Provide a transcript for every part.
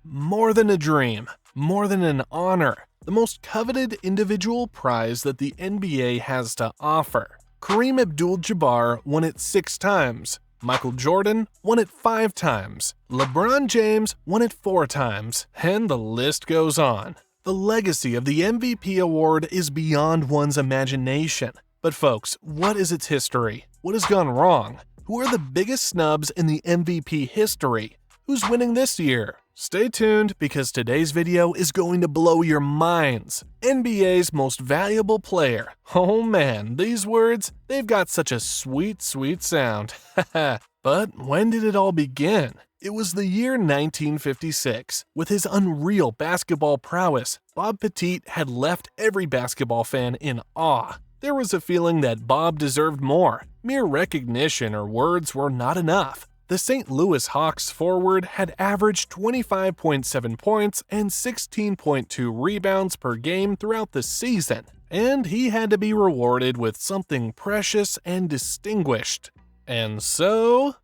more than a dream, more than an honor, the most coveted individual prize that the NBA has to offer. Kareem Abdul-Jabbar won it 6 times. Michael Jordan won it 5 times. LeBron James won it 4 times. And the list goes on. The legacy of the MVP award is beyond one's imagination. But folks, what is its history? What has gone wrong? Who are the biggest snubs in the MVP history? Who's winning this year? Stay tuned because today's video is going to blow your minds. NBA's most valuable player. Oh man, these words, they've got such a sweet, sweet sound. But when did it all begin? It was the year 1956. With his unreal basketball prowess, Bob Pettit had left every basketball fan in awe. There was a feeling that Bob deserved more. Mere recognition or words were not enough. The St. Louis Hawks forward had averaged 25.7 points and 16.2 rebounds per game throughout the season, and he had to be rewarded with something precious and distinguished. And so,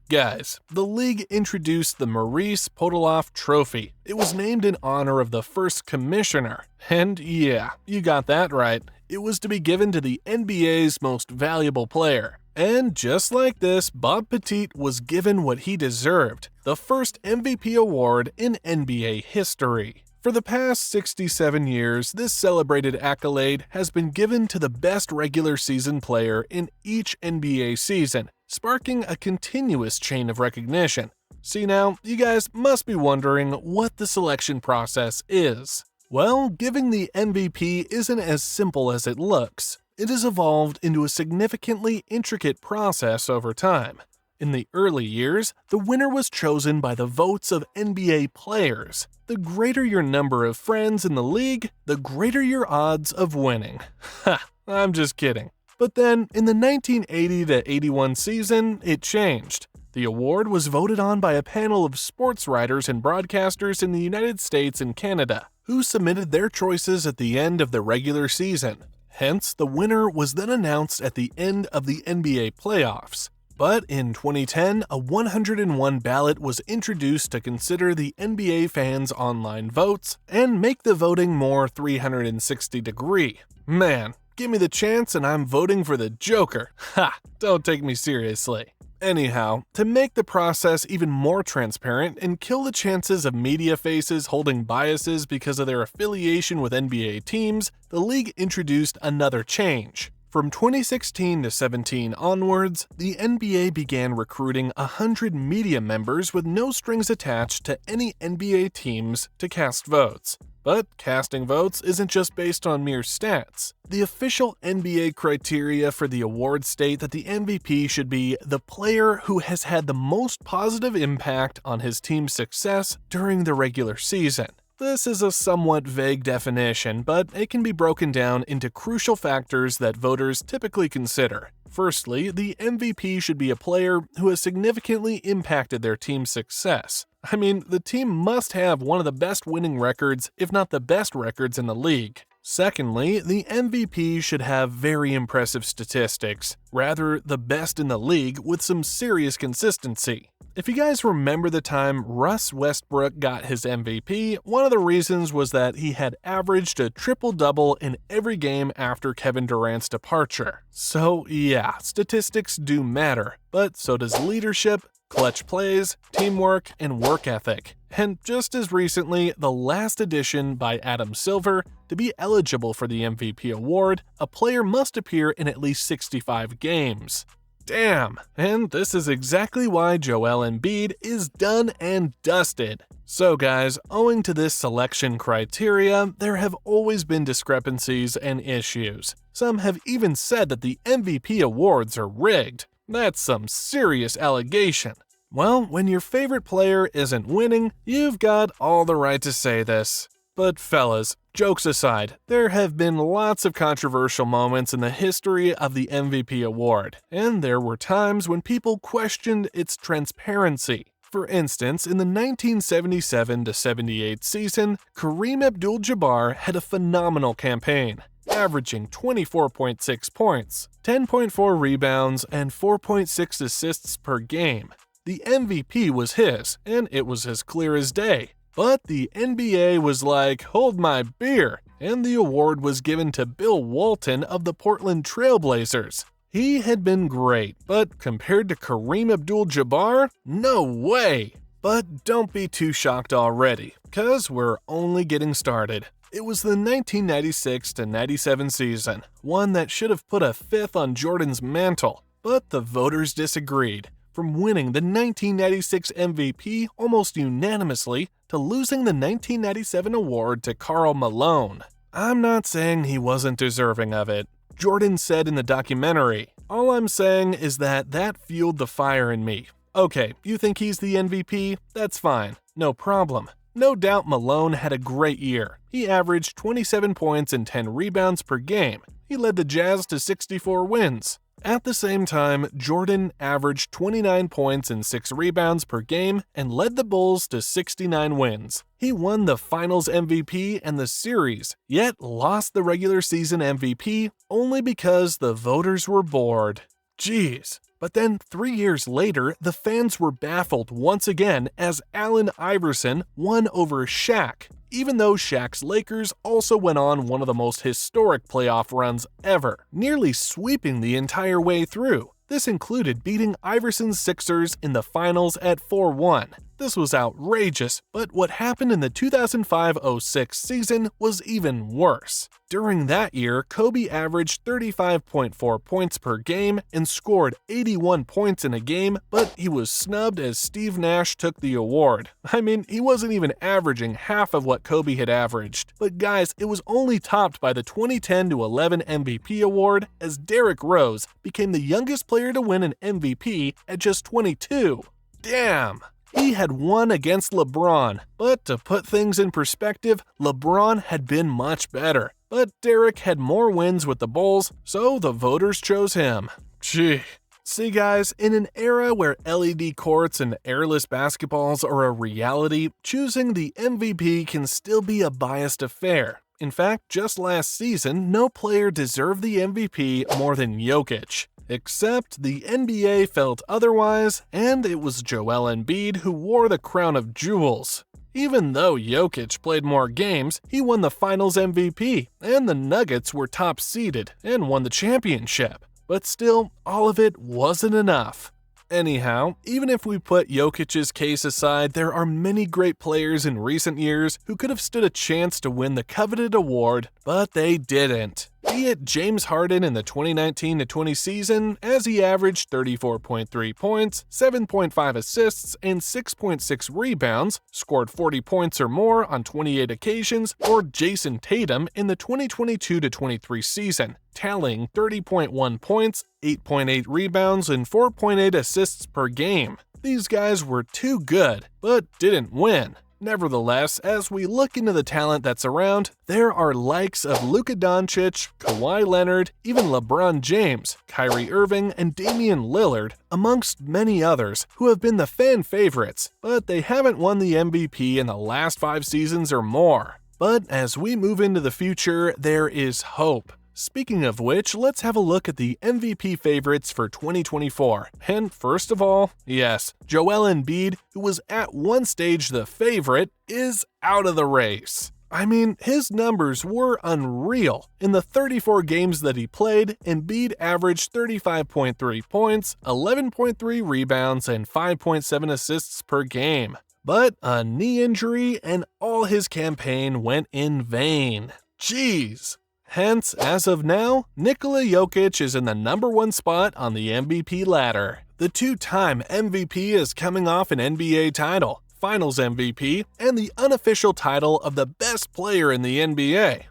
guys, the league introduced the Maurice Podoloff Trophy. It was named in honor of the first commissioner. And yeah, you got that right. It was to be given to the NBA's most valuable player. And just like this, Bob Pettit was given what he deserved, the first MVP award in NBA history. For the past 67 years, this celebrated accolade has been given to the best regular season player in each NBA season, sparking a continuous chain of recognition. See now, you guys must be wondering what the selection process is. Well, giving the MVP isn't as simple as it looks. It has evolved into a significantly intricate process over time. In the early years, the winner was chosen by the votes of NBA players. The greater your number of friends in the league, the greater your odds of winning. Ha, I'm just kidding. But then, in the 1980-81 season, it changed. The award was voted on by a panel of sports writers and broadcasters in the United States and Canada, who submitted their choices at the end of the regular season. Hence, the winner was then announced at the end of the NBA playoffs. But in 2010, a 101 ballot was introduced to consider the NBA fans' online votes and make the voting more 360-degree. Man, give me the chance and I'm voting for the Joker. Ha! Don't take me seriously. Anyhow, to make the process even more transparent and kill the chances of media faces holding biases because of their affiliation with NBA teams, the league introduced another change. From 2016 to 17 onwards, the NBA began recruiting 100 media members with no strings attached to any NBA teams to cast votes. But casting votes isn't just based on mere stats. The official NBA criteria for the award state that the MVP should be the player who has had the most positive impact on his team's success during the regular season. This is a somewhat vague definition, but it can be broken down into crucial factors that voters typically consider. Firstly, the MVP should be a player who has significantly impacted their team's success. I mean, the team must have one of the best winning records, if not the best records in the league. Secondly, the MVP should have very impressive statistics, rather the best in the league with some serious consistency. If you guys remember the time Russ Westbrook got his MVP, one of the reasons was that he had averaged a triple-double in every game after Kevin Durant's departure. So yeah, statistics do matter, but so does leadership, clutch plays, teamwork, and work ethic. And just as recently, the last addition by Adam Silver, to be eligible for the MVP award, a player must appear in at least 65 games. Damn, and this is exactly why Joel Embiid is done and dusted. So guys, owing to this selection criteria, there have always been discrepancies and issues. Some have even said that the MVP awards are rigged. That's some serious allegation. Well, when your favorite player isn't winning, you've got all the right to say this. But fellas, jokes aside, there have been lots of controversial moments in the history of the MVP award, and there were times when people questioned its transparency. For instance, in the 1977-78 season, Kareem Abdul-Jabbar had a phenomenal campaign, averaging 24.6 points, 10.4 rebounds, and 4.6 assists per game. The MVP was his, and it was as clear as day. But the NBA was like, hold my beer, and the award was given to Bill Walton of the Portland Trail Blazers. He had been great, but compared to Kareem Abdul-Jabbar, no way! But don't be too shocked already, cause we're only getting started. It was the 1996-97 season, one that should have put a fifth on Jordan's mantle, but the voters disagreed, from winning the 1996 MVP almost unanimously to losing the 1997 award to Karl Malone. I'm not saying he wasn't deserving of it. Jordan said in the documentary, "All I'm saying is that fueled the fire in me. Okay, you think he's the MVP? That's fine. No problem." No doubt Malone had a great year. He averaged 27 points and 10 rebounds per game. He led the Jazz to 64 wins. At the same time, Jordan averaged 29 points and 6 rebounds per game and led the Bulls to 69 wins. He won the Finals MVP and the series, yet lost the regular season MVP only because the voters were bored. Jeez. But then 3 years later, the fans were baffled once again as Allen Iverson won over Shaq, even though Shaq's Lakers also went on one of the most historic playoff runs ever, nearly sweeping the entire way through. This included beating Iverson's Sixers in the finals at 4-1. This was outrageous, but what happened in the 2005-06 season was even worse. During that year, Kobe averaged 35.4 points per game and scored 81 points in a game, but he was snubbed as Steve Nash took the award. I mean, he wasn't even averaging half of what Kobe had averaged. But guys, it was only topped by the 2010-11 MVP award, as Derrick Rose became the youngest player to win an MVP at just 22. Damn! He had won against LeBron, but to put things in perspective, LeBron had been much better. But Derrick had more wins with the Bulls, so the voters chose him. Gee. See guys, in an era where LED courts and airless basketballs are a reality, choosing the MVP can still be a biased affair. In fact, just last season, no player deserved the MVP more than Jokic. Except the NBA felt otherwise, and it was Joel Embiid who wore the crown of jewels. Even though Jokic played more games, he won the Finals MVP, and the Nuggets were top seeded and won the championship. But still, all of it wasn't enough. Anyhow, even if we put Jokic's case aside, there are many great players in recent years who could have stood a chance to win the coveted award, but they didn't. Be it James Harden in the 2019-20 season, as he averaged 34.3 points, 7.5 assists, and 6.6 rebounds, scored 40 points or more on 28 occasions, or Jason Tatum in the 2022-23 season, tallying 30.1 points, 8.8 rebounds, and 4.8 assists per game. These guys were too good, but didn't win. Nevertheless, as we look into the talent that's around, there are likes of Luka Doncic, Kawhi Leonard, even LeBron James, Kyrie Irving, and Damian Lillard, amongst many others, who have been the fan favorites, but they haven't won the MVP in the last 5 seasons or more. But as we move into the future, there is hope. Speaking of which, let's have a look at the MVP favorites for 2024. And first of all, yes, Joel Embiid, who was at one stage the favorite, is out of the race. I mean, his numbers were unreal. In the 34 games that he played, Embiid averaged 35.3 points, 11.3 rebounds, and 5.7 assists per game. But a knee injury and all his campaign went in vain. Jeez. Hence, as of now, Nikola Jokic is in the number 1 spot on the MVP ladder. The 2-time MVP is coming off an NBA title, Finals MVP, and the unofficial title of the best player in the NBA.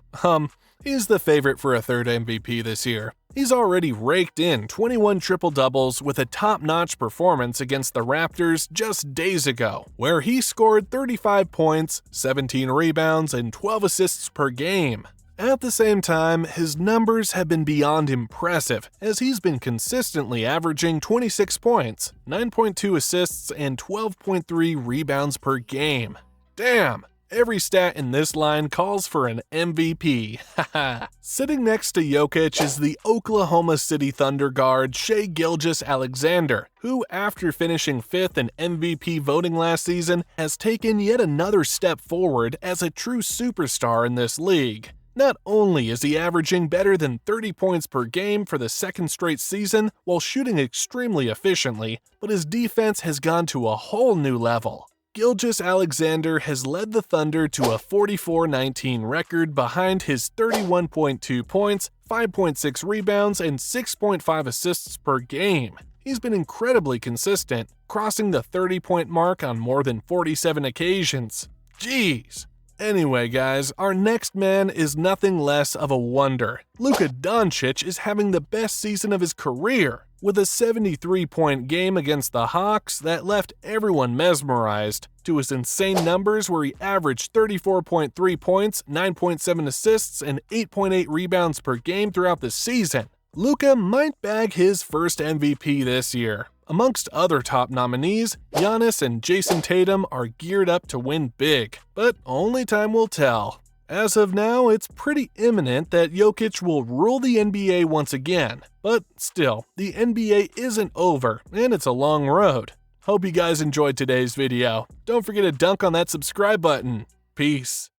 He's the favorite for a 3rd MVP this year. He's already raked in 21 triple-doubles with a top-notch performance against the Raptors just days ago, where he scored 35 points, 17 rebounds, and 12 assists per game. At the same time, his numbers have been beyond impressive, as he's been consistently averaging 26 points, 9.2 assists, and 12.3 rebounds per game. Damn! Every stat in this line calls for an MVP. Haha. Sitting next to Jokic is the Oklahoma City Thunder guard gilgeous-alexander, who, after finishing 5th in MVP voting last season, has taken yet another step forward as a true superstar in this league. Not only is he averaging better than 30 points per game for the second straight season while shooting extremely efficiently, but his defense has gone to a whole new level. Gilgeous-Alexander has led the Thunder to a 44-19 record behind his 31.2 points, 5.6 rebounds, and 6.5 assists per game. He's been incredibly consistent, crossing the 30-point mark on more than 47 occasions. Jeez. Anyway, guys, our next man is nothing less of a wonder. Luka Doncic is having the best season of his career, with a 73-point game against the Hawks that left everyone mesmerized, to his insane numbers where he averaged 34.3 points, 9.7 assists, and 8.8 rebounds per game throughout the season. Luka might bag his first MVP this year. Amongst other top nominees, Giannis and Jason Tatum are geared up to win big, but only time will tell. As of now, it's pretty imminent that Jokic will rule the NBA once again, but still, the NBA isn't over, and it's a long road. Hope you guys enjoyed today's video. Don't forget to dunk on that subscribe button. Peace.